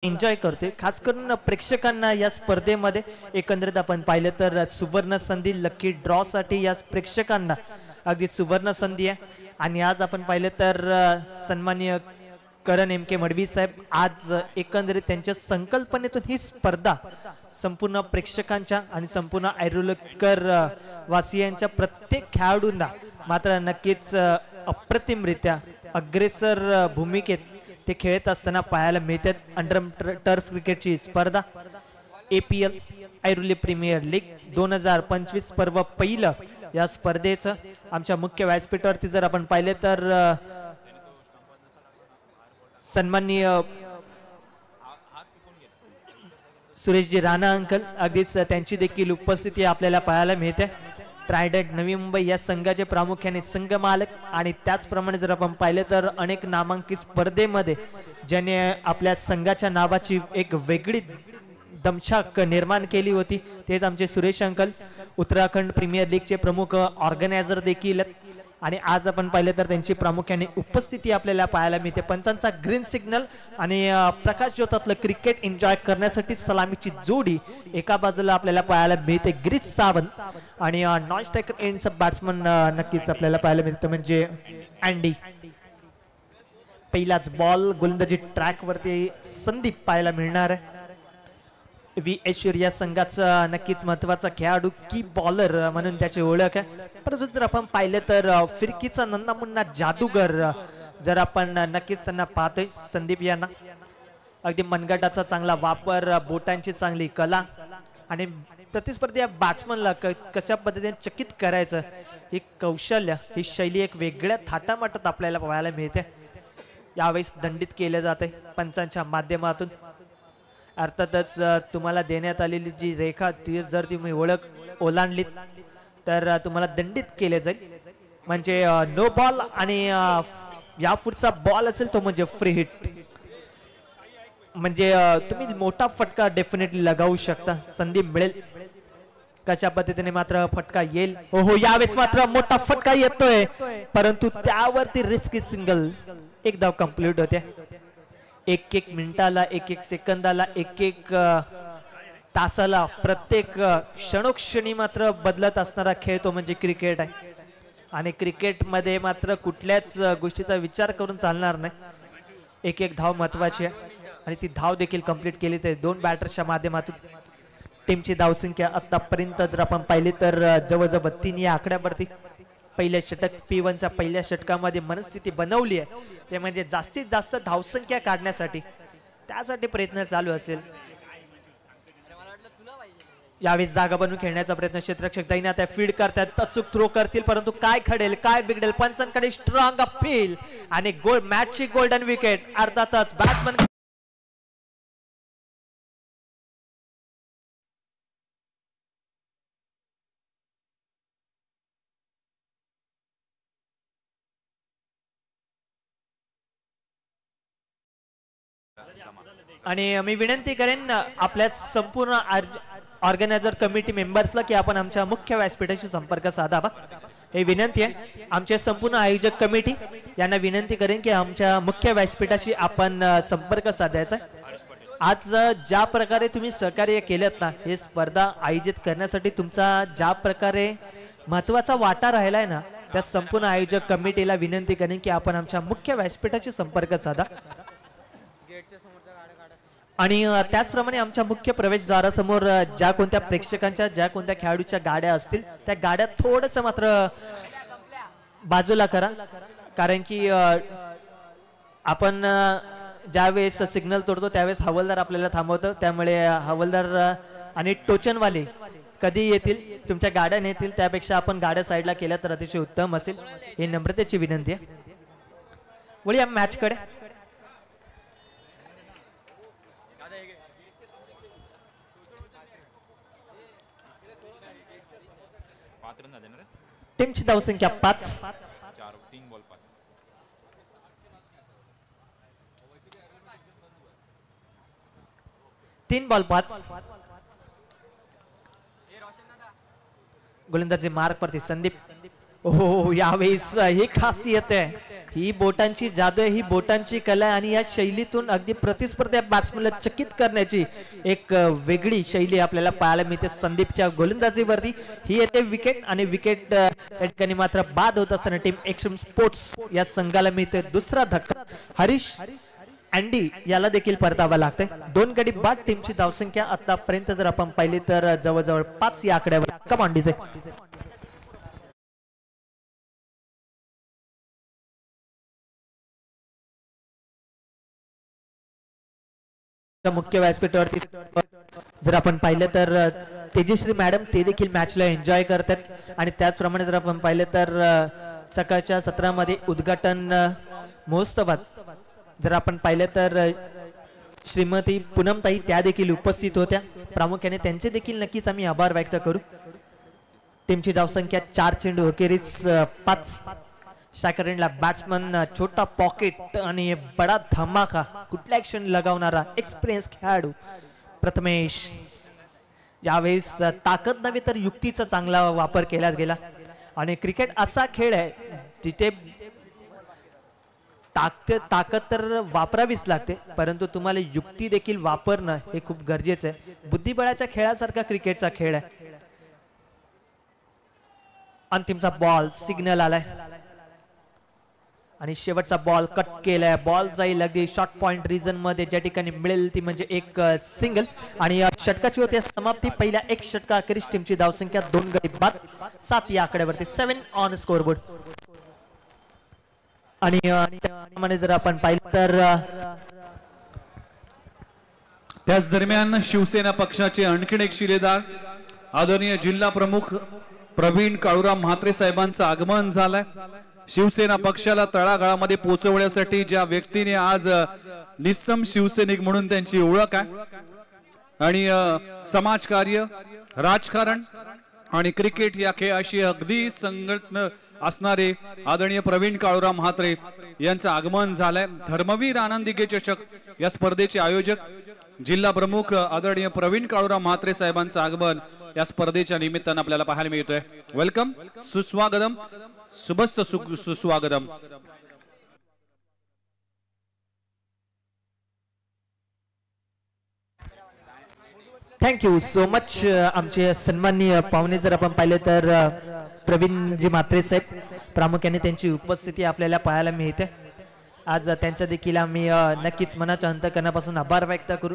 Enjoy करते, खास करून प्रेक्षकांना या स्पर्धेमध्ये एकंदरीत आपण पाहिलं तर सुवर्ण संधी लकी ड्रॉ साठी या प्रेक्षकांना अगदी सुवर्ण संधी आहे। आणि आज आपण पाहिलं तर सन्माननीय करण एम के मडवी साहेब आज एकंदरीत त्यांच्या संकल्पनेतून ही स्पर्धा संपूर्ण प्रेक्षकांच्या आणि संपूर्ण ऐरोलीकर वासियांच्या प्रत्येक खेळाडूंना मात्र नक्कीच अप्रतिमरित्या अग्रेसर भूमिकेत ते खेळत असताना पाहायला मिळतात। अंडर टर्फ क्रिकेटची स्पर्धा APL ऐरोली प्रीमियर लीग 2025 पर्व पहिलं या स्पर्धेचं आमच्या मुख्य व्यासपीठावरती जर आपण पाहिले तर सन्माननीय सुरेशजी राणा अंकल अगदीच त्यांची देखील उपस्थिती आपल्याला पाहायला मिळते। ट्रायडंट नवी मुंबई या संघाचे प्रामुख्याने संघ मालक आणि त्याचप्रमाणे जर आपण पाहिले तर अनेक नामांकित स्पर्धेमध्ये ज्याने आपल्या संघाच्या नावाची एक वेगळी दमछाक निर्माण केली होती तेच आमचे सुरेश अंकल उत्तराखंड प्रीमियर लीगचे प्रमुख ऑर्गनायझर देखील। आणि आज आपण पाहिले तर त्यांची प्रामुख्याने उपस्थिती आपल्याला पाहायला मिळते। पंचांचा ग्रीन सिग्नल आणि प्रकाश ज्योतातलं क्रिकेट एन्जॉय करण्यासाठी सलामीची जोडी एका बाजूला आपल्याला पाहायला मिळते ग्रीस सावंत आणि नॉन स्ट्रायकर एंडचा बॅट्समन नक्कीच आपल्याला पाहायला मिळतं म्हणजे अँडी। पहिलाच बॉल गोलंदाजी ट्रॅक वरती संदीप पाहायला मिळणार आहे। VH या संघाचा नक्कीच महत्वाचा खेळाडू की बॉलर म्हणून त्याची ओळख आहे। परंतु जर आपण पाहिलं तर फिरकीचा नन्ना मुन्ना जादूगर जर आपण नक्कीच त्यांना पाहतोय संदीप यांना अगदी मनगटाचा चांगला वापर बोटांची चांगली कला आणि प्रतिस्पर्धी बॅट्समनला कशा पद्धतीने चकित करायचं ही कौशल्य ही शैली एक वेगळ्या थाटामाटात आपल्याला पाहायला मिळते। यावेळेस दंडित केले जाते पंचांच्या माध्यमातून। अर्थातच तुम्हाला देण्यात आलेली जी रेखा ती जर तुम्ही ओळख ओलांडलीत तर तुम्हाला दंडित केले जाईल म्हणजे नो बॉल आणि या पुढचा बॉल असेल तो म्हणजे फ्री हिट म्हणजे तुम्ही मोठा फटका डेफिनेटली लगावू शकता। संधी मिळेल कशा पद्धतीने मात्र फटका येईल। हो यावेळेस मात्र मोठा फटका येतोय परंतु त्यावरती रिस्की सिंगल एक धाव कंप्लीट होते। एक एक मिनिटाला एक एक सेकंदाला एक एक तासाला प्रत्येक क्षणोक्षणी मात्र बदलत असणारा खेळ तो म्हणजे क्रिकेट आहे आणि क्रिकेट मध्ये मात्र कुठल्याच गोष्टीचा विचार करून चालणार नाही। एक एक धाव महत्वाची आहे आणि ती धाव देखील कंप्लीट केली तर दोन बॅटर्सच्या माध्यमातून टीमची धावसंख्या आतापर्यंत जर आपण पाहिली तर जवळजवळ 3 या आकड्यावरती पहिल्या षटक P1च्या पहिल्या षटकामध्ये मनस्थिती बनवली आहे ते म्हणजे जास्तीत जास्त धावसंख्या काढण्यासाठी त्यासाठी प्रयत्न चालू असेल। यावेळेस जागा बनवून खेळण्याचा प्रयत्न क्षेत्ररक्षक दैनात फीड करतात अचूक थ्रो करतील परंतु काय घडेल काय बिघडेल पंचांकडे स्ट्रॉंग अपील आणि गोल मॅचची गोल्डन विकेट अर्थातच बॅट्समन आणि मी विनंती करेन आपल्या संपूर्ण ऑर्गनायझर कमिटी मेंबर्सला की आपण आमच्या मुख्य व्यासपीठाशी संपर्क साधावा हे विनंती आहे। आमचे संपूर्ण आयोजक कमिटी यांना विनंती करेन की आमच्या मुख्य व्यासपीठाशी आपण संपर्क साधायचा। आज ज्या प्रकारे तुम्ही सहकार्य केलेत ना हे स्पर्धा आयोजित करण्यासाठी तुमचा ज्या प्रकारे महत्वाचा वाटा राहिलाय ना त्या संपूर्ण आयोजक कमिटीला विनंती करेन की आपण आमच्या मुख्य व्यासपीठाशी संपर्क साधा आणि त्याचप्रमाणे आमच्या मुख्य प्रवेशद्वारासमोर ज्या कोणत्या प्रेक्षकांच्या ज्या कोणत्या खेळाडूच्या गाड्या असतील त्या गाड्या थोडस मात्र बाजूला करा कारण की आपण ज्यावेळेस सिग्नल तोडतो त्यावेळेस हवालदार आपल्याला थांबवतो त्यामुळे हवालदार आणि टोचनवाले कधी येतील तुमच्या गाड्या नेतील त्यापेक्षा आपण गाड्या साईडला केल्या तर अतिशय उत्तम असेल ही नम्रतेची विनंती आहे। वळूया मॅच कडे। टीमची धावसंख्या 5 3 बॉल 5 गोलंदाजी मार्क वरती संदीप हो, यावेळेस ही खासियत आहे, ही बोटांची जादू आहे, ही बोटांची कला आहे आणि या शैलीतून अगदी प्रतिस्पर्धी बॅट्समनला चकित करण्याची एक वेगळी शैली आपल्याला पाहायला मिळते संदीपच्या गोलंदाजीवरती. ही येते विकेट आणि विकेट त्या ठिकाणी मात्र बाद होत असताना टीम एक्स्ट्रीम स्पोर्ट्स या संघाला मिळते दुसरा धक्का. हरीश अँडी याला देखील परतावा लागते. 2 गडी बाद. टीमची धावसंख्या आतापर्यंत जर आपण पाहिली तर जवळजवळ 5 या आकड्यावर. कम डीजे. मुख्य व्यासपीठावरती जर आपण पाहिलं तर तेजश्री मॅडम ते देखील मॅचला एन्जॉय करतात आणि त्याचप्रमाणे जर आपण पाहिलं तर सकाळच्या सत्रामध्ये उद्घाटन महोत्सवात जर आपण पाहिलं तर श्रीमती पूनमताई त्या देखील उपस्थित होत्या. प्रामुख्याने त्यांचे देखील नक्कीच आम्ही आभार व्यक्त करू. टीमची धावसंख्या 4 चेंडू अखेरीस 5. शाकरेंडला बॅट्समन छोटा पॉकेट आणि बडा धमाका कुठल्या ऍक्शन लगावणारा एक्सपिरियन्स खेळाडू प्रथमेश. यावेळेस ताकद नव्हे तर युक्तीचा चांगला वापर केला गेला आणि क्रिकेट असा खेळ आहे जिथे ताकद तर वापरावीच लागते परंतु तुम्हाला युक्ती देखील वापरणं हे खूप गरजेचं आहे. बुद्धिबळाच्या खेळासारखा क्रिकेटचा खेळ आहे. अंतिमचा बॉल सिग्नल आलाय आणि शेवटचा बॉल कट केलाय. बॉल जाईल अगदी शॉर्ट पॉइंट रिजन मध्ये ज्या ठिकाणी मिळेल ती म्हणजे एक सिंगल आणि षटकाची होती समाप्ती. पहिल्या एक षटका अखेरीस टीमची धावसंख्या 2 गडी बाद. 7 या आकड्यावरती. 7 ऑन स्कोरबोर्ड. आणि जर आपण पाहिलं तर त्याच दरम्यान शिवसेना पक्षाचे आणखीन एक शिलेदार आदरणीय जिल्हा प्रमुख प्रवीण काळूराम म्हात्रे साहेबांचं आगमन झालंय. शिवसेना पक्षाला तळागाळामध्ये पोहोचवण्यासाठी ज्या व्यक्तीने आज निस्सम शिवसैनिक म्हणून त्यांची ओळख आहे आणि समाजकार्य राजकारण आणि क्रिकेट या खेळाशी अगदी संलग्न असणारे आदरणीय प्रवीण काळूराम म्हात्रे यांचं आगमन झालंय. धर्मवीर आनंदिके चषक या स्पर्धेचे आयोजक जिल्हा प्रमुख आदरणीय प्रवीण काळूराम म्हात्रे साहेबांचं आगमन या स्पर्धेच्या निमित्तानं आपल्याला पाहायला मिळतोय. वेलकम, सुस्वागतम, सुबस्त सुस्वागतम. Thank you so much. आमचे सन्माननीय पाहुणे जर आपण पाहिले तर प्रवीणजी म्हात्रे साहेब प्रामुख्याने त्यांची उपस्थिती आपल्याला पाहायला मिळते. आज त्यांचा देखील आम्ही नक्कीच मनाच्या अंतःकरणापासून आभार व्यक्त करू.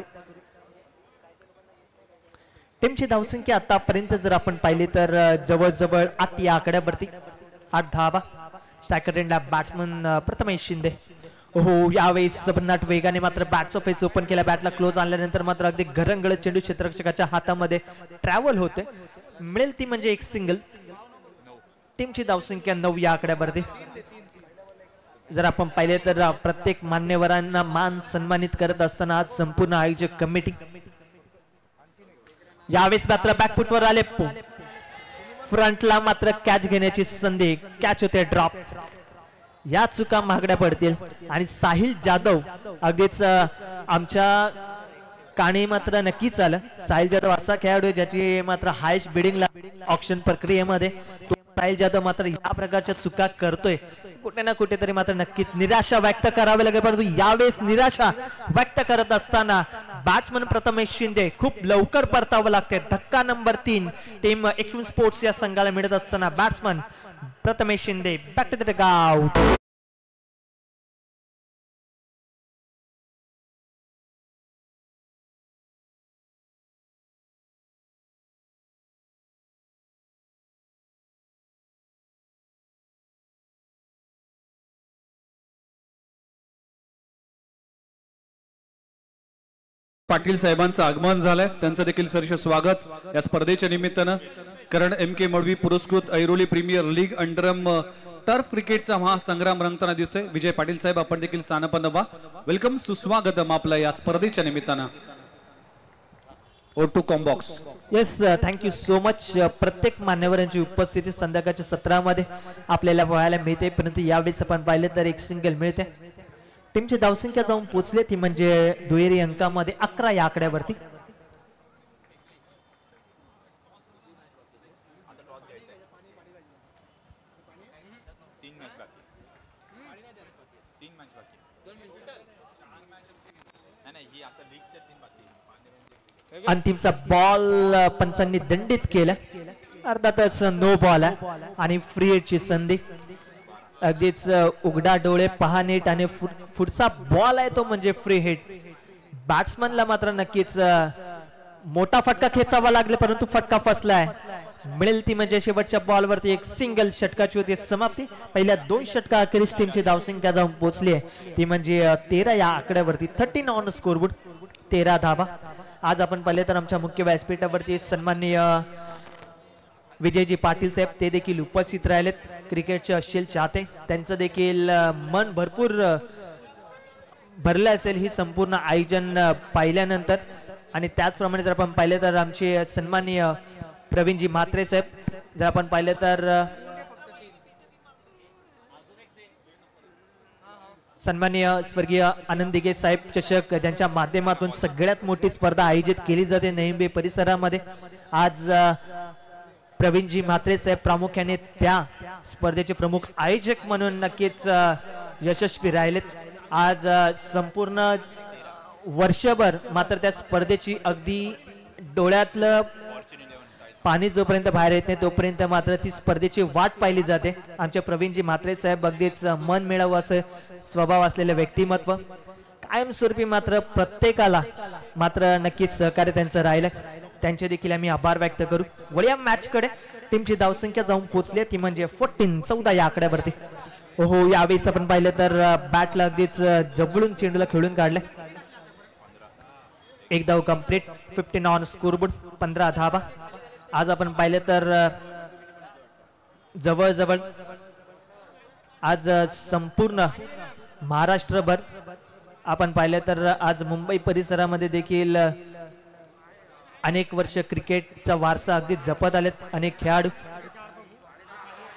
टीमची धावसंख्या आतापर्यंत जर आपण पाहिली तर जवळजवळ 8 या आकड्यावरती. 8 धावा. स्ट्रायकरला बॅट्समन प्रथमेश शिंदे. हो, यावेळेस सबनाट वेगाने मात्र बॅटचा फेस ओपन केला. बॅटला क्लोज आणल्यानंतर मात्र अगदी घरंगळत चेंडू क्षेत्ररक्षकाच्या हातामध्ये ट्रॅव्हल होते. मिळेल ती म्हणजे एक सिंगल. टीमची धावसंख्या 9 या आकड्यावरती. जर आपण पाहिले तर प्रत्येक मान्यवरांना मान सन्मानित करत असताना आज संपूर्ण आयोजक कमिटी यावेळेस मात्र बॅकफुटवर आले. फ्रंटला मात्र कॅच घेण्याची संधी. कॅच होते ड्रॉप. या चुका महागड्या पडतील आणि साहिल जाधव अगदीच आमच्या काने मात्र नक्कीच आलं. साहिल जाधव असा खेळाडू ज्याची मात्र हायस्ट बिडिंगला ऑक्शन प्रक्रियेमध्ये साहिल जाधव मात्र या प्रकारच्या चुका करतोय. कुठे ना कुठेतरी मात्र नक्कीच निराशा व्यक्त करावी लागेल. परंतु यावेळेस निराशा व्यक्त करत असताना बॅट्समन प्रथमेश शिंदे खूप लवकर परतावं लागते. धक्का नंबर 3 टीम एक्स्ट्रीम स्पोर्ट्स या संघाला मिळत असताना batsman Prathamesh Shinde back to the dugout. Patil साहेबांचं आगमन झालंय. त्यांचं देखील सहर्ष स्वागत या स्पर्धेच्या निमित्तानं. करण MK मडवी पुरस्कृत ऐरोली प्रीमियर लीग अंडरम टर्फ क्रिकेटचा महासंग्राम रंगताना दिसतोय. विजय पाटील साहेब आपण देखील स्थानपन्न व्हा. वेलकम, सुस्वागतम आपलं या स्पर्धेच्या निमित्तानं. O2 combox. Yes, thank you so much. प्रत्येक मान्यवरांची उपस्थिती संध्याकाळच्या सत्रामध्ये आपल्याला पाहायला मिळते परंतु यावेळेस आपण पाहिलं तर एक सिंगल मिळते. टीमची धावसंख्या जाऊन पोहोचली ती म्हणजे दुहेरी अंकामध्ये 11 या आकड्यावरती. अंतिमचा बॉल पंचांनी दंडित केला, अर्थातच नो बॉल आहे आणि फ्री हिटची संधी. अगदीच उघडा डोळे पहा नीट आणि पुढचा बॉल आहे तो म्हणजे फ्री हिट. बॅट्समनला मात्र नक्कीच मोठा फटका खेचावा लागला, परंतु फटका फसलाय. मिळेल ती म्हणजे शेवटच्या बॉलवरती एक सिंगल षटकाची होती समाप्ती. पहिल्या 2 षटका अखेरीस टीमची धावसंख्या जाऊन पोहोचली आहे, ती म्हणजे 13 या आकड्यावरती. 13 ऑन स्कोरबोर्ड, 13 धावा. आज आपण पाहिले तर आमच्या मुख्य व्यासपीठावरती सन्माननीय विजयजी पाटील साहेब ते देखील उपस्थित राहिलेत. क्रिकेटचे असेल चाहते, त्यांचं देखील मन भरपूर भरलं असेल ही संपूर्ण आयोजन पाहिल्यानंतर. आणि त्याचप्रमाणे जर आपण पाहिले तर आमचे सन्माननीय प्रवीणजी म्हात्रे साहेब, जर आपण पाहिले तर सन्माननीय स्वर्गीय आनंद दिघे साहेब चषक, ज्यांच्या माध्यमातून सगळ्यात मोठी स्पर्धा आयोजित केली जाते नेहमी परिसरामध्ये. आज प्रवीणजी म्हात्रे साहेब प्रामुख्याने त्या स्पर्धेचे प्रमुख आयोजक म्हणून नक्कीच यशस्वी राहिलेत. आज संपूर्ण वर्षभर मात्र त्या स्पर्धेची अगदी डोळ्यातलं पाणी जोपर्यंत बाहेर येत नाही तोपर्यंत मात्र ती स्पर्धेची वाट पाहिली जाते. आमचे प्रवीणजी म्हात्रे साहेब अगदीच मन मिळावं असं स्वभाव असलेलं व्यक्तिमत्व, कायमस्वरूपी मात्र प्रत्येकाला मात्र नक्कीच सहकार्य त्यांचं राहिलं. त्यांचे देखील आम्ही आभार व्यक्त करू. वळूया मॅच कडे. टीमची धावसंख्या जाऊन पोहोचली ती म्हणजे 14 या आकड्यावरती. हो, यावेळेस आपण पाहिलं तर बॅटला अगदीच जवळून चेंडूला खेळून काढलं. एक धाव कंप्लीट. 15 ऑन स्कोरबोर्ड, 15 धावा. आज आपण पाहिलं तर जवळजवळ आज संपूर्ण महाराष्ट्रभर आपण पाहिलं तर आज मुंबई परिसरामध्ये देखील अनेक वर्ष क्रिकेटचा वारसा अगदी जपत आलेत अनेक खेळाडू.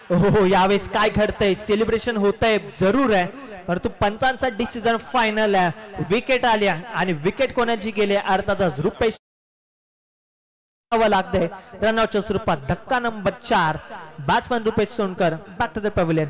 हो, यावेळेस काय घडतंय, सेलिब्रेशन होतंय जरूर आहे, परंतु पंचांचा डिसिजन फायनल आहे. विकेट आल्या आणि विकेट कोणाची गेली, अर्थातच रुपेश लागतंय रनआउटच्या स्वरूपात. धक्का number 4, batsman Rupesh Sonkar back to the pavilion.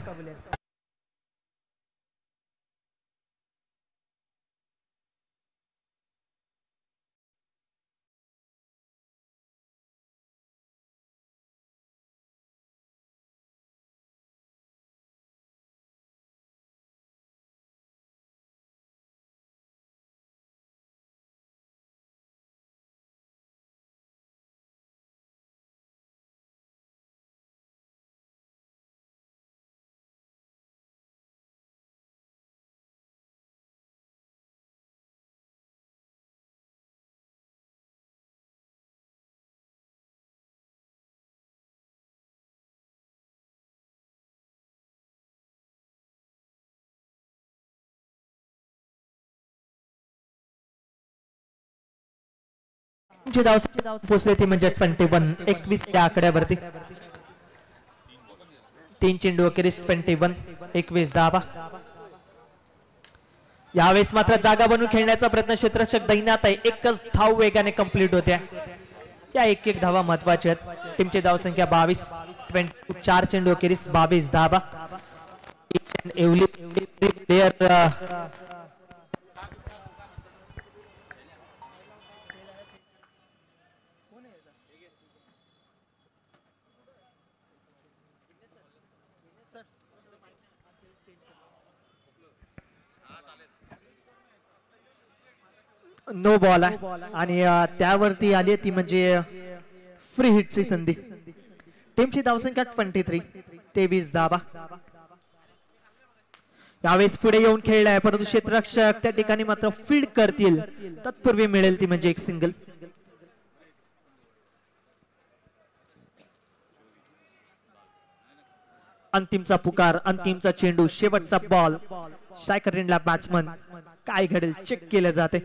पोचले ती म्हणजे 21, 21 या आकड्यावरती. 3 चेंडू अखेरीस 21, 21 धावा. यावेळेस मात्र जागा बनवून खेळण्याचा प्रयत्न क्षेत्ररक्षक दैनात आहे. एकच धाव वेगाने कंप्लीट होत्या. या एक धावा महत्वाच्या आहेत. टीमची धावसंख्या 22, 4 चेंडू अखेरीस 22 धावा. प्लेयर नो बॉल आहे आणि त्यावरती आली ती म्हणजे फ्री हिटची संधी. टीमची धावसंख्या 23, 23 धावा. यावेळेस पुढे येऊन खेळलाय, परंतु क्षेत्ररक्षक त्या ठिकाणी मात्र फील्ड करतील. तत्पूर्वी मिळेल ती म्हणजे एक सिंगल. अंतिमचा पुकार, अंतिमचा चेंडू, शेवटचा बॉल. स्ट्रायकर एंडला बॅट्समन. काय घडेल चेक केले जाते.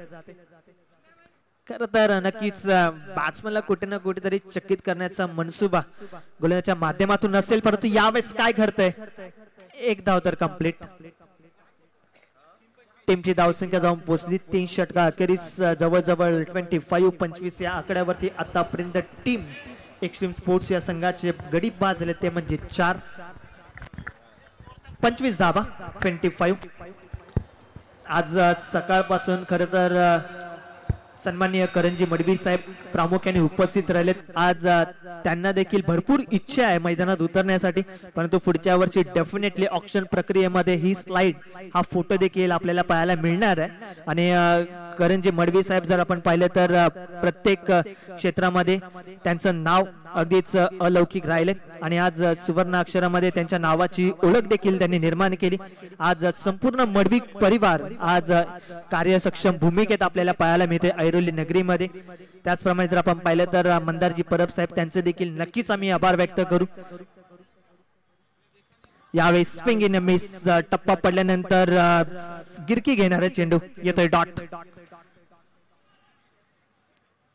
खर तर नक्कीच बॅट्समनला कुठे ना कुठेतरी चकित करण्याचा मनसुबा गोलंदाजाच्या माध्यमातून नसेल, परंतु यावेळेस काय घडतंय, एक धाव तर कंप्लीट. टीमची धावसंख्या जाऊन पोहोचली 3 षटका अखेरीस जवळजवळ 25 या आकड्यावरती आतापर्यंत टीम एक्स्ट्रीम स्पोर्ट्स या संघाचे गडी बाद झाले ते म्हणजे 4. 25 धावा, 25. आज सकाळपासून खर तर सन्माननीय करंजी मडवी साहेब प्रामुख्याने उपस्थित राहिलेत. आज त्यांना देखील भरपूर इच्छा आहे मैदानात उतरण्यासाठी, परंतु पुढच्या वर्षी डेफिनेटली ऑक्शन प्रक्रियेमध्ये ही स्लाइड हा फोटो देखील आपल्याला पाहायला मिळणार आहे. आणि करंजी मडवी साहेब जर आपण पाहिलं तर प्रत्येक क्षेत्रामध्ये त्यांचं नाव अगदीच अलौकिक राहिले आणि आज सुवर्ण अक्षरामध्ये त्यांच्या नावाची ओळख देखील त्यांनी निर्माण केली. आज संपूर्ण मडवी परिवार आज कार्यसक्षम भूमिकेत आपल्याला पाहायला मिळते ऐरोली नगरीमध्ये. त्याचप्रमाणे जर आपण पाहिलं तर मंदारजी परब साहेब त्यांचे देखील नक्कीच आम्ही आभार व्यक्त करू. यावेळी स्विंग इन मिस टप्पा पडल्यानंतर गिरकी घेणारे चेंडू येतोय डॉट.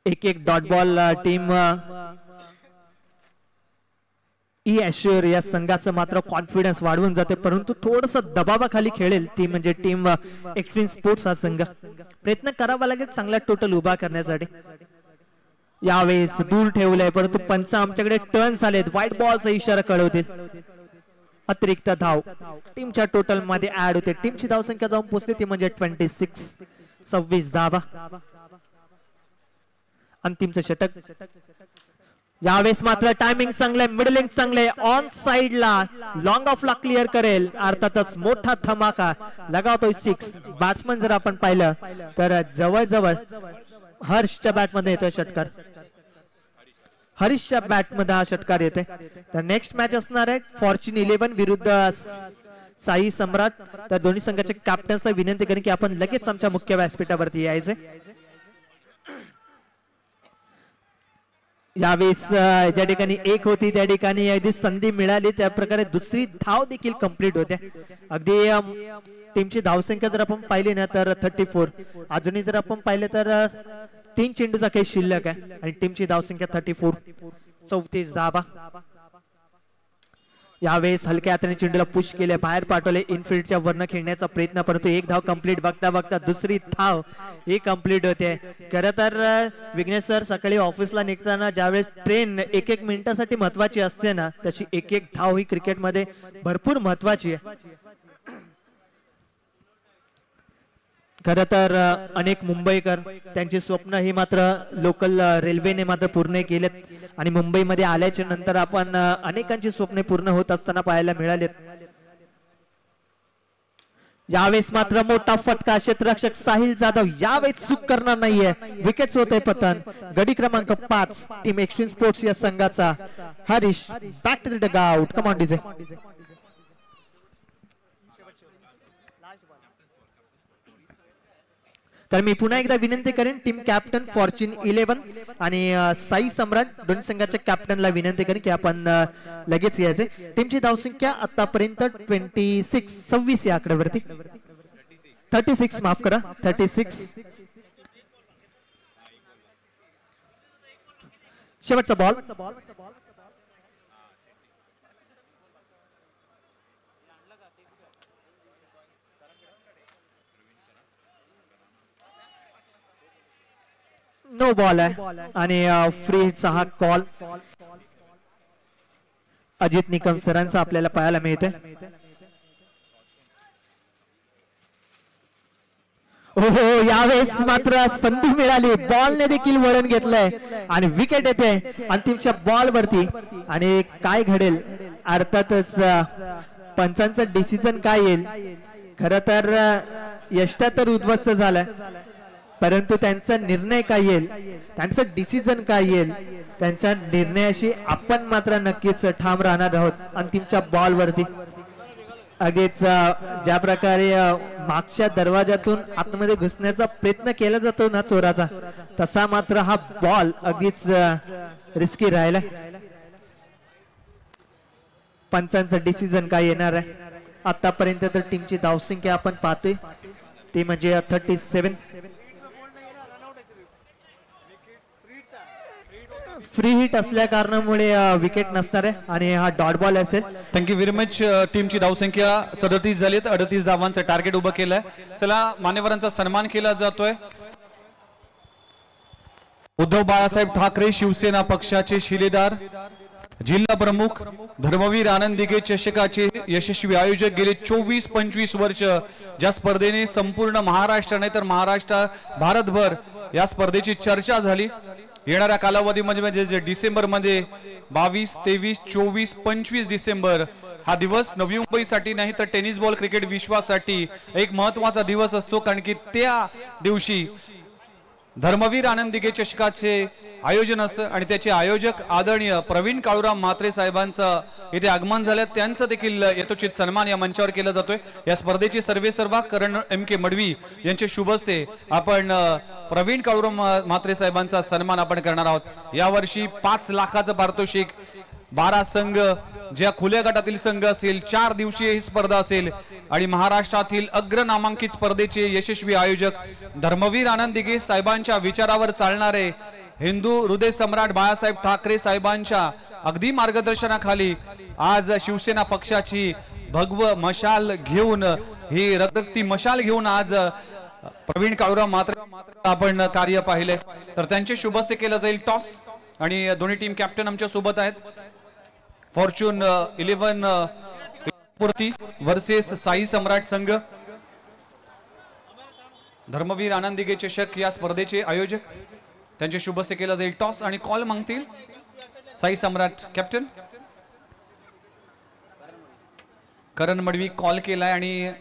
एक डॉट बॉल टीम ॲश्युअर या संघाचं मात्र कॉन्फिडन्स वाढवून जाते, परंतु थोडस दबावाखाली खेळेल ती म्हणजे टीम एक्स्ट्रीम स्पोर्ट्स हा संघ. प्रयत्न करावा लागेल चांगला टोटल उभा करण्यासाठी. यावेळेस दूर ठेवलंय परंतु पंच आमच्याकडे टर्न्स आलेत, व्हाईट बॉलचा इशारा कळवतील. अतिरिक्त धाव टीमच्या टोटल मध्ये ऍड होते. टीमची धावसंख्या जाऊन पोहोचते ती म्हणजे 26. 26 धावा. अंतिमचं षटक. यावेळेस मात्र टायमिंग चांगलंय, मिडलिंग चांगलंय, ऑन साइडला लॉंग ऑफला क्लिअर करेल. अर्थातच मोठा धमाका लगावतोय 6. बॅट्समन जर आपण पाहिलं तर जवळजवळ हर्षच्या बॅटमध्ये येतोय षटकार. हरीशच्या बॅटमध्ये हा षटकार येते. तर नेक्स्ट मॅच असणार आहे फॉर्च्यून 11 विरुद्ध साई सम्राट. तर दोन्ही संघाचे कॅप्टन्सला विनंती करेन की आपण लगेच आमच्या मुख्य व्यासपीठावरती यायचे. यावेळेस ज्या ठिकाणी 1 होती त्या ठिकाणी अगदी संधी मिळाली, त्या प्रकारे दुसरी धाव देखील कंप्लीट होते. अगदी टीमची धावसंख्या जर आपण पाहिली ना तर 34. अजूनही जर आपण पाहिलं तर 3 चेंडूचा काही शिल्लक आहे आणि टीमची धावसंख्या 34. 34 धावा. यावेळेस हलक्या हाताने चेंडूला पुश केले, बाहेर पाठवले, इनफिल्डच्या वरनं खेळण्याचा प्रयत्न, परंतु एक धाव कंप्लीट. बघता बघता दुसरी धाव ही कंप्लीट होते. खरं तर विघ्नेश सर सकाळी ऑफिसला निघताना ज्यावेळेस ट्रेन 1-1 मिनिटासाठी महत्वाची असते ना, तशी 1-1 धाव ही क्रिकेटमध्ये भरपूर महत्वाची आहे. खरं तर अनेक मुंबईकर त्यांची स्वप्न ही मात्र लोकल रेल्वेने मात्र पूर्ण केलेत आणि मुंबईमध्ये आल्याच्या नंतर आपण अनेकांची स्वप्ने पूर्ण होत असताना पाहायला मिळालेत. यावेळेस मात्र मोठा फटका. क्षेत्ररक्षक साहिल जाधव यावेळेस चूक करणार नाहीये. विकेट्स होते पतन. गडी क्रमांक 5 टीम एक्स्ट्रीम स्पोर्ट्स या संघाचा Harish back to the dugout. Come on DJ. तर मी पुन्हा एकदा विनंती करेन टीम कॅप्टन फॉर्च्यून 11 आणि साई सम्राट दोन्ही संघाच्या कॅप्टनला विनंती करेन की आपण लगेच यायचे. टीमची धावसंख्या आतापर्यंत 26 या आकड्यावरती 36 माफ करा 36. शेवटचा बॉल. नो बॉल आहे आणि फ्री हिटचा हा कॉल अजित निकम सरांचा आपल्याला पाहायला मिळते. हो यावेळेस मात्र संधी मिळाली, बॉलने देखील वळण घेतलंय आणि विकेट येते अंतिमच्या बॉल वरती. आणि काय घडेल अर्थातच पंचांचं डिसिजन काय येईल. खरं तर यष्टा तर उद्ध्वस्त झालाय, परंतु त्यांचा निर्णय काय येईल, त्यांचं डिसिजन काय येईल, त्यांच्या निर्णयाशी आपण मात्र नक्कीच ठाम राहणार आहोत. अंतिमच्या बॉल वरती अगेच ज्या प्रकारे मागच्या दरवाजातून आतमध्ये घुसण्याचा प्रयत्न केला जातो ना चोराचा, तसा मात्र हा बॉल अगदीच रिस्की राहिला. पंचांचं डिसिजन काय येणार आहे. आतापर्यंत तर टीमची धावसंख्या आपण पाहतोय ती म्हणजे 37. फ्री हिट असल्या कारणामुळे विकेट नसणार आहे आणि हा डॉट बॉल असेल. Thank you very much. टीमची धावसंख्या 37 झाली, 38 धावांचं टार्गेट उभं केलंय. चला मान्यवरांचा सन्मान केला जातोय. उद्धव बाळासाहेब ठाकरे शिवसेना पक्षाचे शिलेदार, जिल्हा प्रमुख, धर्मवीर आनंद दिघे चषकाचे यशस्वी आयोजक, गेले 24-25 वर्ष ज्या स्पर्धेने संपूर्ण महाराष्ट्र नाही तर महाराष्ट्र भारतभर या स्पर्धेची चर्चा झाली। येणाऱ्या कालावधीमध्ये म्हणजे जे डिसेंबर मध्ये 22, 23, 24, 25 डिसेंबर हा दिवस नवी मुंबईसाठी नाही तर टेनिस बॉल क्रिकेट विश्वासाठी एक महत्त्वाचा दिवस असतो, कारण की त्या दिवशी धर्मवीर आनंद दिघे चषकाचे आयोजन असतं आणि त्याचे आयोजक आदरणीय प्रवीण काळूराम म्हात्रे साहेबांचं इथे आगमन झालं। त्यांचं देखील यथोचित सन्मान या मंचावर केला जातोय। या स्पर्धेचे सर्वेसर्वा करण MK मडवी यांचे शुभ हस्ते आपण प्रवीण काळूराम म्हात्रे साहेबांचा सन्मान आपण करणार आहोत। यावर्षी 5 लाखाचं पारितोषिक, 12 संघ, ज्या खुल्या गटातील संघ असेल, 4 दिवसीय ही स्पर्धा असेल आणि महाराष्ट्रातील अग्र नामांकित स्पर्धेचे यशस्वी आयोजक धर्मवीर आनंद दिघे साहेबांच्या विचारावर चालणारे हिंदू हृदय सम्राट बाळासाहेब ठाकरे साहेबांच्या अगदी मार्गदर्शनाखाली आज शिवसेना पक्षाची भगव मशाल घेऊन, ही रक्ती मशाल घेऊन आज प्रवीण काळूराम म्हात्रे आपण कार्य पाहिले। तर त्यांचे शुभ हस्ते केलं जाईल टॉस आणि दोन्ही टीम कॅप्टन आमच्या सोबत आहेत। फॉर्च्यून 11 पूर्ती वर्सेस साई सम्राट संघ। धर्मवीर आनंद दिघे चषक या स्पर्धेचे आयोजक, त्यांचे शुभ हस्ते केला जाईल टॉस आणि कॉल मागतील साई सम्राट कॅप्टन करण मडवी कॉल केलाय आणि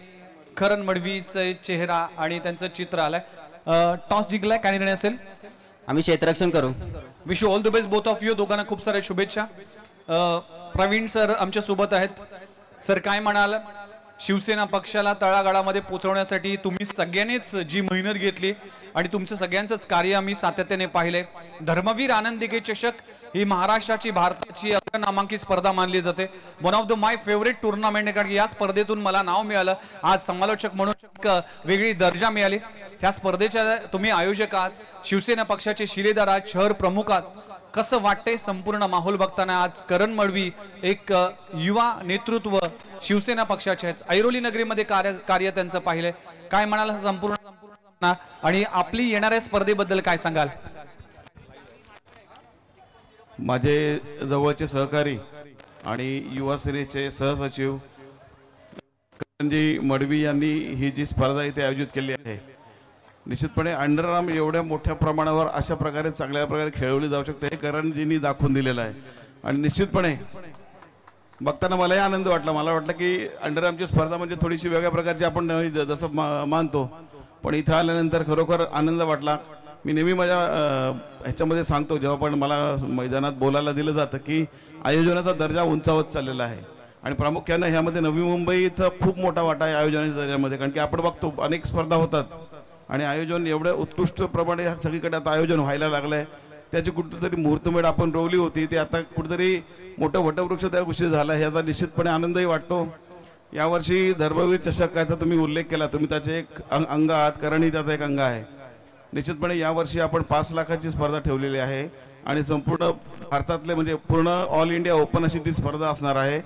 करण मडवीचे चेहरा आणि त्यांचं चित्र आलंय। टॉस जिंकलाय, काय निर्णय असेल? आम्ही क्षेत्ररक्षण करू। Wish you all the best both of you. दोघांना खूप साऱ्या शुभेच्छा। प्रवीण सर आमच्या सोबत आहेत। सर काय म्हणाल, शिवसेना पक्षाला तळागाळामध्ये पोहोचवण्यासाठी तुम्ही सगळ्यांनीच जी मेहनत घेतली आणि तुमचं सगळ्यांचंच कार्य आम्ही सातत्याने पाहिले। धर्मवीर आनंद दिघे चषक ही महाराष्ट्राची, भारताची अग्र नामांकित स्पर्धा मानली जाते। One of the my favourite tournament, कारण या स्पर्धेतून मला नाव मिळालं, आज समालोचक म्हणून एक वेगळी दर्जा मिळाली। त्या स्पर्धेच्या तुम्ही आयोजक आहात, शिवसेना पक्षाचे शिलेदार आहात, शहर प्रमुख आहात। कसं वाटतंय संपूर्ण माहोल बघताना? आज करण मडवी एक युवा नेतृत्व शिवसेना पक्षाचे आहेत, ऐरोली नगरीमध्ये कार्य त्यांचं पाहिलंय, काय म्हणाल संपूर्ण आणि आपली येणाऱ्या स्पर्धेबद्दल काय सांगाल? माझे जवळचे सहकारी आणि युवा सेनेचे सहसचिव करणजी मडवी यांनी ही जी स्पर्धा इथे आयोजित केली आहे, निश्चितपणे अंडरआर्म एवढ्या मोठ्या प्रमाणावर अशा प्रकारे चांगल्या प्रकारे खेळवली जाऊ शकते हे करणजींनी दाखवून दिलेलं आहे। आणि निश्चितपणे बघताना मलाही आनंद वाटला। मला वाटलं की अंडरआर्मची स्पर्धा म्हणजे थोडीशी वेगळ्या प्रकारची आपण जसं मानतो, पण इथं आल्यानंतर खरोखर आनंद वाटला। मी नेहमी माझ्या ह्याच्यामध्ये सांगतो, जेव्हा पण मला मैदानात बोलायला दिलं जातं की आयोजनाचा दर्जा उंचावत चाललेला आहे आणि प्रामुख्यानं ह्यामध्ये नवी मुंबई इथं खूप मोठा वाटा आहे आयोजनाच्या दर्जामध्ये, कारण की आपण बघतो अनेक स्पर्धा होतात आणि आयोजन एवढ्या उत्कृष्ट प्रमाणे सगळीकडे आता आयोजन व्हायला लागलंय। त्याची कुठेतरी मुहूर्तमेढ आपण रोवली होती, ते आता कुठेतरी मोठं वटवृक्ष त्या गोष्टी झाला, ह्याचा निश्चितपणे आनंदही वाटतो। यावर्षी धर्मवीर चषकाचा तुम्ही उल्लेख केला, तुम्ही त्याचे एक अंग आहात, करणही त्याचा एक अंग आहे। निश्चितपणे यावर्षी आपण 5 लाखाची स्पर्धा ठेवलेली आहे आणि संपूर्ण भारतातले म्हणजे पूर्ण ऑल इंडिया ओपन अशी ती स्पर्धा असणार आहे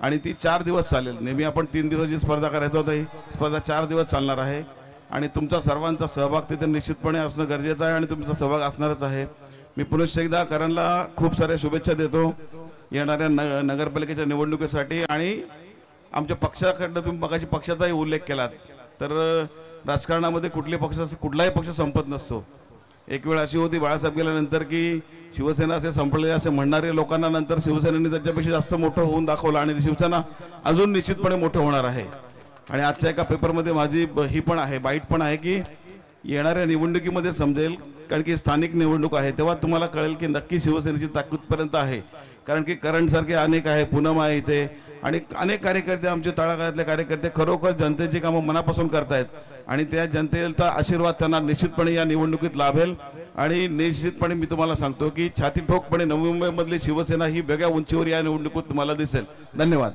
आणि ती 4 दिवस चालेल। नेहमी आपण 3 दिवसाची स्पर्धा करायचं होतं, ही स्पर्धा 4 दिवस चालणार आहे आणि तुमचा सर्वांचा सहभाग तिथे निश्चितपणे असणं गरजेचं आहे आणि तुमचा सहभाग असणारच आहे। मी पुनश्च एकदा करणला खूप साऱ्या शुभेच्छा देतो येणाऱ्या नगरपालिकेच्या निवडणुकीसाठी। आणि आमच्या पक्षाकडनं तुम्ही मगाशी पक्षाचाही उल्लेख केलात, तर राजकारणामध्ये कुठलाही पक्ष संपत नसतो। एक वेळ अशी होती बाळासाहेब गेल्यानंतर की शिवसेना असे संपले असे म्हणणारे लोकांना नंतर शिवसेनेने त्याच्यापेक्षा जास्त मोठं होऊन दाखवलं आणि शिवसेना अजून निश्चितपणे मोठं होणार आहे। आणि आजच्या एका पेपरमध्ये माझी ही पण आहे, बाईट पण आहे की येणाऱ्या निवडणुकीमध्ये समजेल, कारण की स्थानिक निवडणूक आहे तेव्हा तुम्हाला कळेल की नक्की शिवसेनेची ताकदपर्यंत आहे। कारण की करणसारखे अनेक आहे, पूनम आहे इथे आणि अनेक कार्यकर्ते, आमचे तळागाळातले कार्यकर्ते खरोखर जनतेची कामं मनापासून करतायत आणि त्या जनतेचा आशीर्वाद त्यांना निश्चितपणे या निवडणुकीत लाभेल। आणि निश्चितपणे मी तुम्हाला सांगतो की छातीठोकपणे नवी मुंबईमधली शिवसेना ही वेगळ्या उंचीवर या निवडणुकीत तुम्हाला दिसेल। धन्यवाद।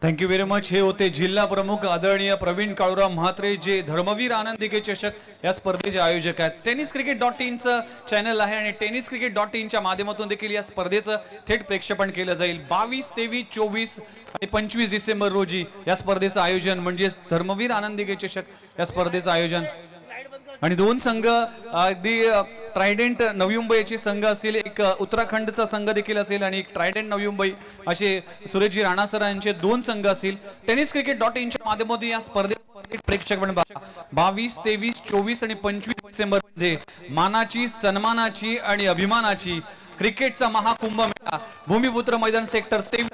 Thank you very much. हे होते जिल्हा प्रमुख आदरणीय प्रवीण काळूराम म्हात्रे, जे धर्मवीर आनंद दिघे चषक या स्पर्धेचे आयोजक आहेत। tenniscricket.in चं चॅनल आहे आणि tenniscricket.in च्या माध्यमातून देखील या स्पर्धेचं थेट प्रक्षेपण केलं जाईल। 22, 23, 24 आणि 25 डिसेंबर रोजी या स्पर्धेचं आयोजन म्हणजे धर्मवीर आनंद दिघे चषक या स्पर्धेचं आयोजन। आणि 2 संघ अगदी ट्रायडेंट नवी मुंबईचे संघ असतील, एक उत्तराखंडचा संघ देखील असेल आणि एक ट्रायडेंट नवी मुंबई असे सुरेशजी राणा सर यांचे 2 संघ असतील। tenniscricket.in च्या माध्यमातून या स्पर्धेत प्रेक्षक पण 22, 23, 24 आणि 25 डिसेंबर मध्ये मानाची, सन्मानाची आणि अभिमानाची क्रिकेटचा महाकुंभ मेळा भूमिपुत्र मैदान सेक्टर 23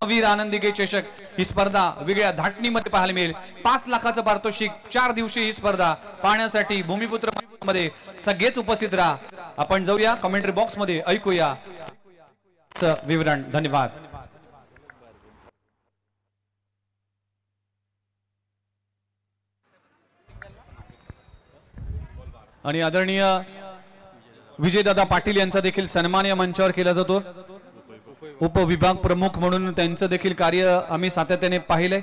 वीर आनंदिके चषक ही स्पर्धा वेगळ्या धाटणीमध्ये पाहायला मिळेल. 5 लाखाचं पारितोषिक. 4 दिवसीय ही स्पर्धा पाहण्यासाठी भूमिपुत्र मध्ये सगळेच उपस्थित राहा. आपण जाऊया कमेंट्री बॉक्स मध्ये, ऐकूया विवरण. धन्यवाद. आणि आदरणीय विजयदादा पाटील यांचा देखील सन्मान या मंचावर केला जातो. उपविभाग प्रमुख म्हणून त्यांचं देखील कार्य आम्ही सातत्याने पाहिले.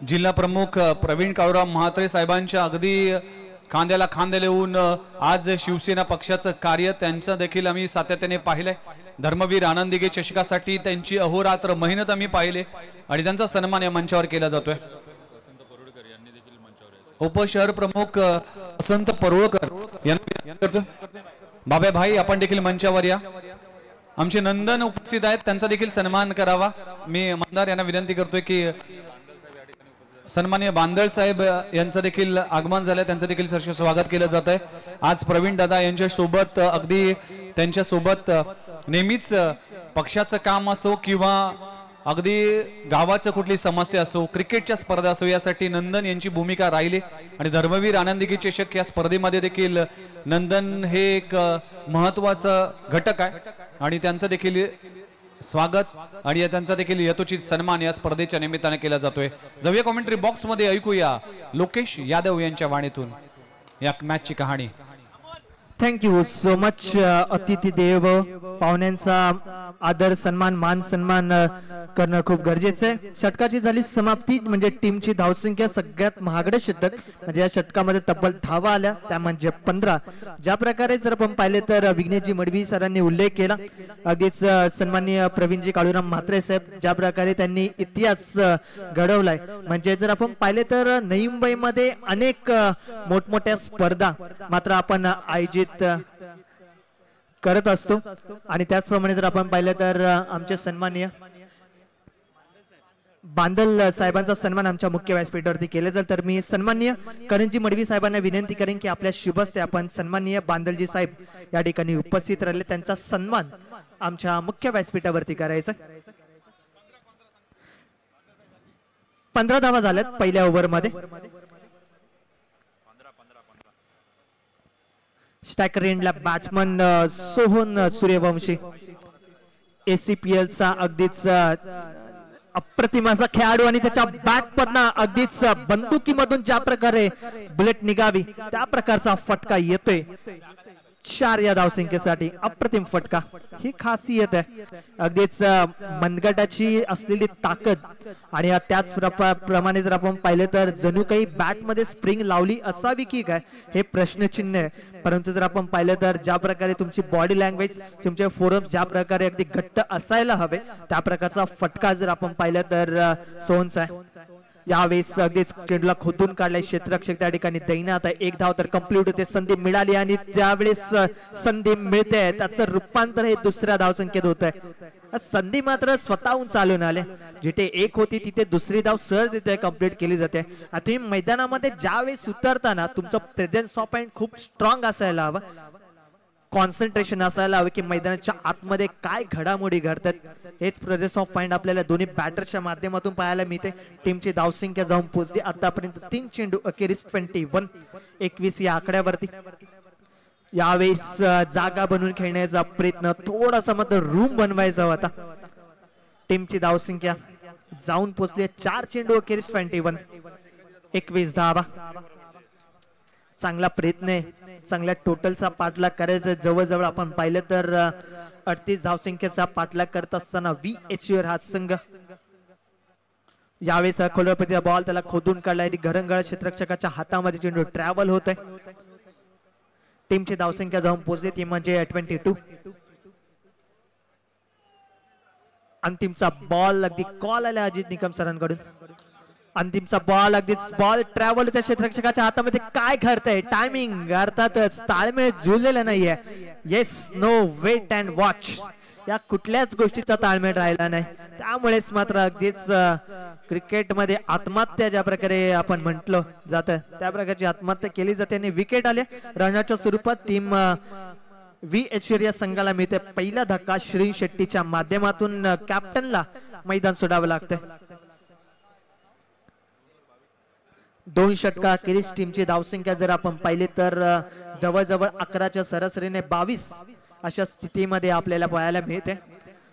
जिल्हा प्रमुख प्रवीण काळूराम म्हात्रे साहेबांच्या अगदी खांद्याला खांदे लावून आज शिवसेना पक्षाचं कार्य त्यांचं देखील आम्ही सातत्याने पाहिलंय. धर्मवीर आनंदिगे चषकासाठी त्यांची अहोरात्र मेहनत आम्ही पाहिले आणि त्यांचा सन्मान या मंचावर केला जातोय. उपशहर प्रमुख वसंत परोळकर यांना बाबा भाई आपण देखील मंचावर या. आमचे नंदन उपस्थित आहेत, त्यांचा देखील सन्मान करावा. मी आमदार यांना विनंती करतोय की सन्माननीय बांदळ साहेब यांचं देखील आगमन झालंय, त्यांचं देखील सहर्ष स्वागत केलं जात आहे. आज प्रवीण दादा यांच्या सोबत अगदी त्यांच्या सोबत नेहमीच पक्षाचं काम असो किंवा अगदी गावाचं कुठली समस्या असो, क्रिकेटच्या स्पर्धा असो, यासाठी नंदन यांची भूमिका राहिली. आणि धर्मवीर आनंदिकी चषक या स्पर्धेमध्ये देखील नंदन हे एक महत्वाचं घटक आहे आणि त्यांचं देखील स्वागत आणि त्यांचा देखील यथोचित सन्मान या स्पर्धेच्या निमित्ताने केला जातोय. जाऊया कमेंट्री बॉक्स मध्ये, ऐकूया लोकेश यादव यांच्या वाणीतून या मॅचची कहाणी. Thank you so much. अतिथी देव पाहुण्यांचा आदर सन्मान मान सन्मान करणं खूप गरजेचं आहे. षटकाची झाली समाप्ती, म्हणजे टीमची धावसंख्या सगळ्यात महागडे षटक म्हणजे या षटकामध्ये तब्बल धावा आल्या, त्या म्हणजे 15. ज्या प्रकारे जर आपण पाहिले तर विघ्नेशजी मडवी सरांनी उल्लेख केला, अगदीच सन्माननीय प्रवीणजी काळूराम म्हात्रे साहेब ज्या प्रकारे त्यांनी इतिहास घडवलाय. म्हणजे जर आपण पाहिले तर नवी मुंबईमध्ये अनेक मोठमोठ्या स्पर्धा मात्र आपण आयोजित करत असतो आणि त्याचप्रमाणे जर आपण पाहिलं तर आमचे सन्माननीय बांदल साहेबांचा सन्मान आमच्या मुख्य व्यासपीठावरती केला जाईल. तर मी सन्माननीय करणजी मडवी साहेबांना विनंती करेन की आपल्या शुभ हस्ते आपण सन्माननीय बांदलजी साहेब या ठिकाणी उपस्थित राहिले, त्यांचा सन्मान आमच्या मुख्य व्यासपीठावरती करायचा. 15 धावा झाल्यात पहिल्या ओव्हरमध्ये. स्ट्रायकर एंडला बॅट्समन सोहन सूर्यवंशी, ACPL चा अगदीच अप्रतिम असा खेळाडू आणि त्याच्या बॅट मधनं अगदीच बंदुकीमधून ज्या प्रकारे बुलेट निघावी त्या प्रकारचा फटका येतोय. 4 या धावसंख्येसाठी अप्रतिम फटका, ही खासियत आहे अगदीच मनगटाची असलेली ताकद. आणि त्याच प्रमाणे जर आपण पाहिलं तर जणू काही बॅट मध्ये स्प्रिंग लावली असावी की काय हे प्रश्नचिन्ह आहे. परंतु जर आपण पाहिलं तर ज्या प्रकारे तुमची बॉडी लँग्वेज, तुमचे फोरम्स ज्या प्रकारे अगदी घट्ट असायला हवे त्या प्रकारचा फटका जर आपण पाहिलं तर सोहनचा आहे. यावेळेस अगदीच चेंडूला खोदून काढलाय क्षेत्ररक्षक, त्या ठिकाणी दैना आता 1 धाव तर कंप्लीट होते. संधी मिळाली आणि ज्यावेळेस संधी मिळते त्याचं रूपांतर हे दुसऱ्या धावसंख्येत होत आहे. संधी मात्र स्वतःहून चालून आले, जिथे 1 होती तिथे दुसरी धाव सहज तिथे कंप्लीट केली जाते. आता तुम्ही मैदानामध्ये ज्यावेळेस उतरताना तुमचं प्रेझेन्स ऑफ माइंड खूप स्ट्रॉंग असायला हवं, कॉन्सन्ट्रेशन असायला हवं की मैदानाच्या आतमध्ये काय घडामोडी घडतात. हेच प्रेझेन्स ऑफ माइंड आपल्याला दोन्ही बॅटरच्या माध्यमातून पाहायला मिळते. टीमची धावसंख्या जाऊन पोहोचली आतापर्यंत 3 चेंडू अखेरीस 21, 21 या आकड्यावरती. यावेळेस जागा बनवून खेळण्याचा प्रयत्न, थोडासा मात्र रूम बनवायचा होता. टीमची धावसंख्या जाऊन पोहोचली 4 चेंडू अखेरीस 21, 21 धावा. चांगला प्रयत्न आहे, चांगल्या टोटलचा पाठलाग करायचा. जवळजवळ आपण पाहिलं तर 38 धावसंख्येचा पाठलाग करत असताना VHR हा संघ यावेळेस खोलपतीचा बॉल त्याला खोदून काढलाय. घरंगळ क्षेत्ररक्षकाच्या हातामध्ये चेंडू ट्रॅव्हल होत आहे. टीमची धावसंख्या जाऊन पोहोचली ती म्हणजे 22. अंतिमचा बॉल अगदी कॉल आला अजित निकम सरांकडून. अंतिमचा बॉल अगदीच बॉल ट्रॅव्हल होत्या क्षेत्ररक्षकाच्या हातामध्ये. काय घडतंय, टायमिंग अर्थातच ताळमेळ जुळलेला नाहीये. Yes, no, wait and watch या कुठल्याच गोष्टीचा ताळमेळ राहिला नाही. त्यामुळेच मात्र अगदीच क्रिकेटमध्ये आत्महत्या ज्या प्रकारे आपण म्हटलं जातं त्या प्रकारची आत्महत्या केली जाते आणि विकेट आले रनाच्या स्वरूपात. टीम VH या संघाला मिळते पहिला धक्का. श्री शेट्टीच्या माध्यमातून कॅप्टनला मैदान सोडावं लागतं. 2 षटकाखेरीज टीमची धावसंख्या जर आपण पाहिली तर जवळजवळ 11च्या सरासरीने 22 अशा स्थितीमध्ये आपल्याला पाहायला मिळते.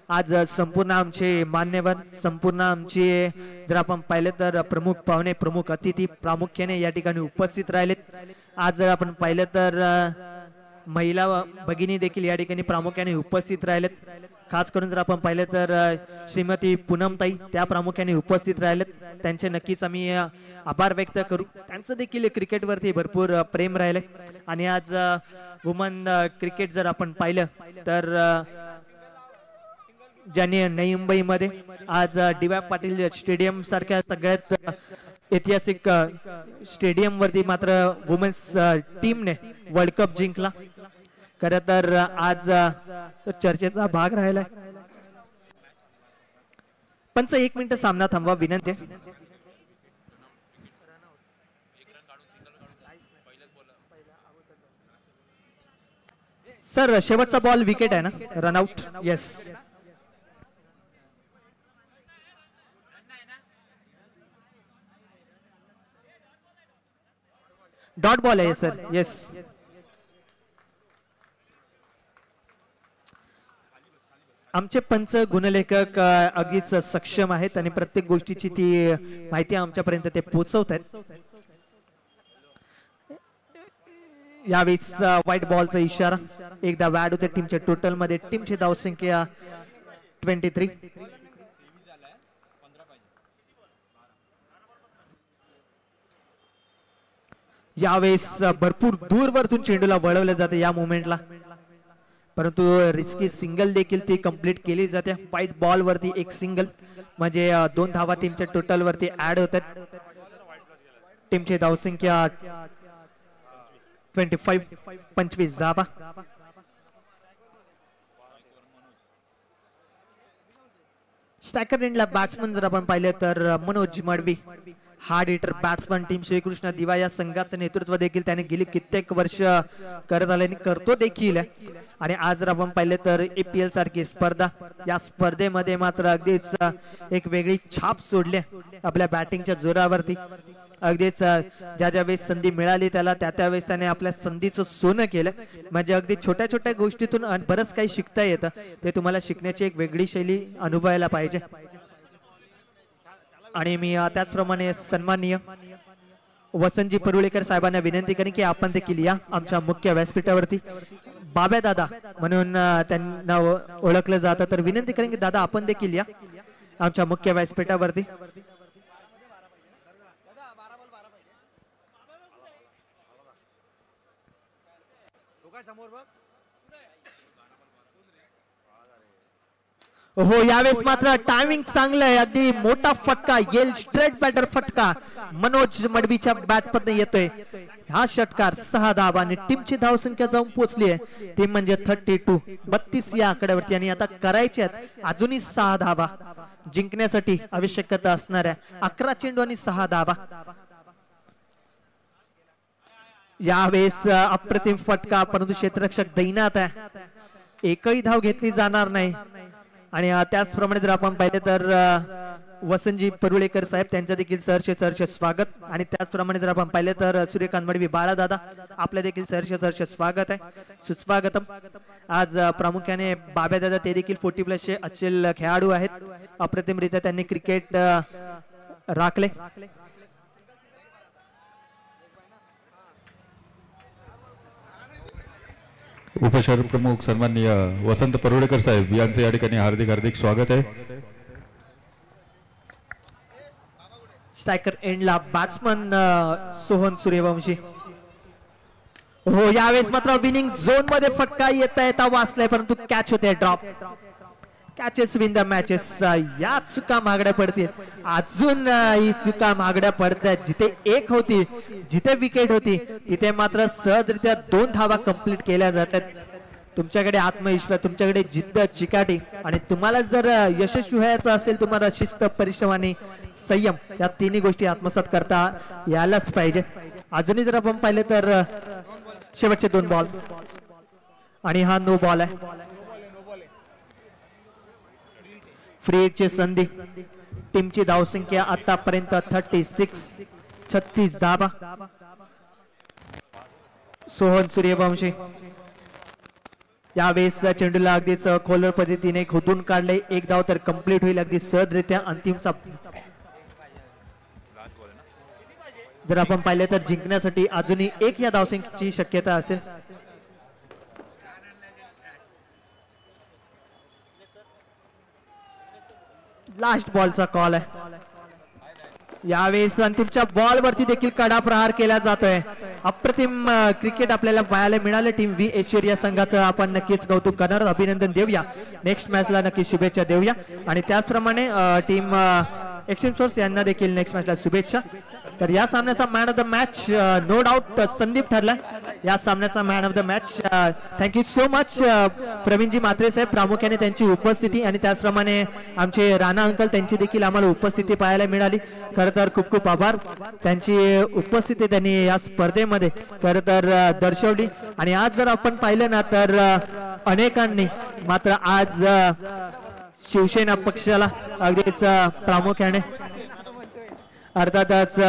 आज संपूर्ण आमचे मान्यवर, संपूर्ण आमचे जर आपण पाहिले तर प्रमुख पाहुणे, प्रमुख अतिथी प्रामुख्याने या ठिकाणी उपस्थित राहिलेत. आज जर आपण पाहिलं तर महिला भगिनी देखील या ठिकाणी प्रामुख्याने उपस्थित राहिलेत. खास करून जर आपण पाहिलं तर श्रीमती पूनमताई त्या प्रामुख्याने उपस्थित राहिलेत. त्यांचे नक्कीच आम्ही आभार व्यक्त करू. त्यांचं देखील क्रिकेटवरती भरपूर प्रेम राहिले. आणि आज वुमन क्रिकेट जर आपण पाहिलं तर ज्यांनी नवी मुंबईमध्ये आज DY पाटील स्टेडियम सारख्या सगळ्यात ऐतिहासिक स्टेडियम वरती मात्र वुमेन्स टीमने वर्ल्ड कप जिंकला. खरं तर आज चर्चेचा भाग राहिलाय. पंच 1 मिनिट सामना थांबवा विनंती. सर शेवटचा बॉल विकेट आहे ना, रनआउट. येस डॉट बॉल आहे सर. येस आमचे पंच गुणलेखक अगदीच सक्षम आहेत आणि प्रत्येक गोष्टीची ती माहिती आमच्यापर्यंत ते पोहोचवत आहेत. यावेळेस व्हाईट बॉलचा इशारा एकदा वॅड होते टीमच्या टोटल मध्ये. टीमची धावसंख्या 23. यावेळेस भरपूर दूरवरतून चेंडूला वळवलं जाते या मुवमेंटला, परंतु रिस्की सिंगल देखील ती कंप्लीट केली जाते. व्हाईट बॉल वरती एक सिंगल म्हणजे 2 धावा टीमच्या टोटल वरती ऍड होतात. टीमची धावसंख्या 25 धावा. स्ट्रायकर एंडला बॅट्समन जर आपण पाहिलं तर Manoj Madvi hard hitter batsman. Team Shrikrishna Diva या संघाचं नेतृत्व देखील त्याने गेली कित्येक वर्ष करत आले आणि करतो देखील. आणि आज जर आपण पाहिले तर APL सारखी स्पर्धा, या स्पर्धेमध्ये मात्र अगदीच एक वेगळी छाप सोडली आपल्या बॅटिंगच्या जोरावरती. अगदीच ज्या ज्या वेळेस संधी मिळाली त्याला त्या वेळेस त्याने आपल्या संधीचं सोनं केलं. म्हणजे अगदी छोट्या छोट्या गोष्टीतून बरंच काही शिकता येतं. ते तुम्हाला शिकण्याची एक वेगळी शैली अनुभवायला पाहिजे. आणि मी त्याचप्रमाणे सन्माननीय वसंतजी परुळेकर साहेबांना विनंती करेन की आपण देखील या आमच्या मुख्य व्यासपीठावरती. बाब्या दादा म्हणून त्यांना ओळखलं जातं, तर विनंती करेन की दादा आपण देखील या आमच्या मुख्य व्यासपीठावरती. हो यावेळेस मात्र टायमिंग चांगलं आहे. अगदी मोठा फटका येईल, स्ट्रेट बॅटर फटका मनोज मडवीच्या बॅट पद्धती येतोय. हा षटकार 6 धावा आणि टीमची धावसंख्या जाऊन पोहोचली आहे ती म्हणजे 32 या आकड्यावरती. आणि आता करायचे अजूनही 6 धावा जिंकण्यासाठी आवश्यकता असणाऱ्या 11 चेंडू आणि 6 धावा. यावेळेस अप्रतिम फटका, परंतु क्षेत्ररक्षक दैनात आहे, एकही धाव घेतली जाणार नाही. आणि त्याचप्रमाणे जर आपण पाहिले तर वसंतजी परुळेकर साहेब त्यांचं देखील सहर्ष स्वागत. आणि त्याचप्रमाणे जर आपण पाहिले तर सूर्यकांत मडवी बाळा दादा आपलं देखील सहर्ष स्वागत आहे, सुस्वागतम. आज प्रामुख्याने बाब्या दादा ते देखील 40+ असेल खेळाडू आहेत. अप्रतिमरित्या त्यांनी क्रिकेट राखले. उपशहर प्रमुख सन्माननीय वसंत परुळेकर साहेब यांचे या ठिकाणी हार्दिक स्वागत आहे. स्ट्रायकर एंडला बॅट्समन सोहन सूर्यवंशी. हो यावेळेस मात्र विनिंग झोन मध्ये फटका येता वाचलाय, परंतु कॅच होते, drop. Catches win the matches. या चुका मागड्या पडतील, अजून ही चुका मागड्या पडतात. जिथे 1 होती, जिथे विकेट होती, तिथे मात्र सहजरित्या 2 धावा कंप्लीट केल्या जातात. तुमच्याकडे आत्मविश्वास, तुमच्याकडे जिद्द, चिकाटी आणि तुम्हाला जर यशस्वी व्हायचं असेल, तुम्हाला शिस्त, परिश्रम आणि संयम या तिन्ही गोष्टी आत्मसात करता यायलाच पाहिजे. अजूनही जर आपण पाहिलं तर शेवटचे 2 बॉल आणि हा नो बॉल आहे. फ्री हिटची संधी. टीमची धावसंख्या आतापर्यंत 36 धावा. सोहन सूर्यवंशी यावेळेस चेंडूला अगदीच खोलवर पद्धतीने खोदून काढले. 1 धाव तर कंप्लीट होईल अगदी सहजरित्या. अंतिम जर आपण पाहिले तर जिंकण्यासाठी अजूनही 1 या धावसंख्येची शक्यता असेल. लास्ट बॉलचा कॉल आहे. यावेळेस अंतिमच्या बॉल वरती देखील कडा प्रहार केला जातोय. अप्रतिम क्रिकेट आपल्याला पाहायला मिळाले. टीम व्ही एशिया संघाचं आपण नक्कीच कौतुक करणार, अभिनंदन देऊया. नेक्स्ट मॅचला नक्की शुभेच्छा देऊया आणि त्याचप्रमाणे टीम एक्स्ट्रीम स्पोर्ट्स यांना देखील नेक्स्ट मॅचला शुभेच्छा. तर या सामन्याचा man of the match no doubt Sandeep ठरलाय. या सामन्याचा man of the match. Thank you so much Praveenji Mhatre साहेब, प्रामुख्याने त्यांची उपस्थिती आणि त्याचप्रमाणे आमचे राणा अंकल, त्यांची देखील आम्हाला उपस्थिती पाहायला मिळाली. खरं तर खूप खूप आभार. त्यांची उपस्थिती त्यांनी या स्पर्धेमध्ये खरं तर दर्शवली. आणि आज जर आपण पाहिलं ना तर अनेकांनी मात्र आज शिवसेना पक्षाला अगदीच प्रामुख्याने अर्थातच